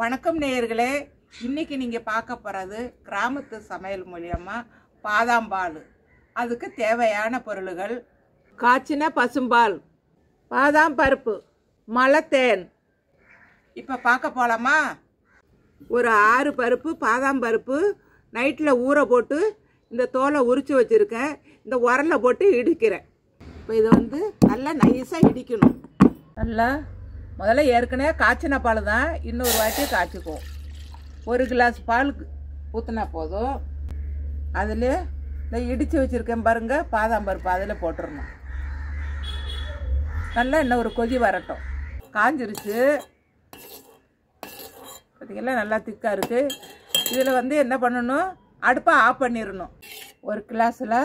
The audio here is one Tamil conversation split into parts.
வணக்கம் நேயர்களே, இன்னைக்கு நீங்கள் பார்க்க போகிறது கிராமத்து சமையல் மூலியமாக பாதாம் பால். அதுக்கு தேவையான பொருள்கள்: காய்ச்சின பசும்பால், பாதாம் பருப்பு, மலைத்தேன். இப்போ பார்க்க போகலாமா? ஒரு 6 பருப்பு பாதாம் பருப்பு நைட்டில் ஊற போட்டு இந்த தோலை உரித்து வச்சுருக்கேன். இந்த உரலை போட்டு இடிக்கிறேன். இப்போ இதை நல்லா நைஸாக இடிக்கணும். நல்லா முதல்ல ஏற்கனவே காய்ச்சின பால் தான், இன்னொரு வாட்டி காய்ச்சிக்குவோம். 1 கிளாஸ் பால் ஊற்றினா போதும். அதில் இந்த இடித்து வச்சுருக்கேன் பாருங்கள் பாதாம் பருப்பு, அதில் போட்டுடணும். நல்லா இன்னும் ஒரு கொதி வரட்டும். காஞ்சிருச்சு பார்த்திங்களா, நல்லா திக்காக இருக்குது. இதில் என்ன பண்ணணும், அடுப்பை ஆஃப் பண்ணிடணும். 1 கிளாஸில்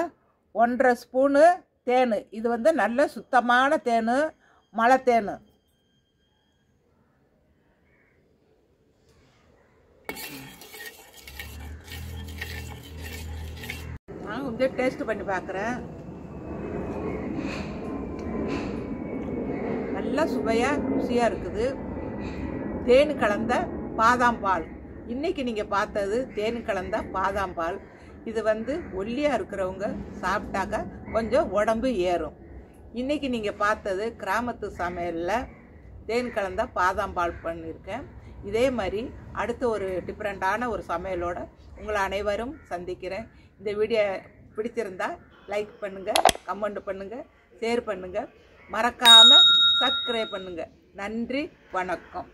1.5 ஸ்பூனு தேன். இது நல்ல சுத்தமான தேன், மலை தேன். நான் டேஸ்ட் பண்ணி பார்க்குறேன். நல்லா சுவையாக ருசியாக இருக்குது. தேன் கலந்த பாதாம் பால். இன்றைக்கி நீங்கள் பார்த்தது தேன் கலந்த பாதாம் பால். இது ஒல்லியாக இருக்கிறவங்க சாப்பிட்டாக்க கொஞ்சம் உடம்பு ஏறும். இன்றைக்கி நீங்கள் பார்த்தது கிராமத்து சமையலில் தேன் கலந்த பாதாம் பால் பண்ணியிருக்கேன். இதே மாதிரி அடுத்த ஒரு டிஃப்ரெண்ட்டான ஒரு சமையலோடு உங்களை அனைவரும் சந்திக்கிறேன். இந்த வீடியோ பிடிச்சிருந்தால் லைக் பண்ணுங்கள், கமெண்ட் பண்ணுங்கள், ஷேர் பண்ணுங்கள், மறக்காமல் சப்ஸ்கிரைப் பண்ணுங்கள். நன்றி, வணக்கம்.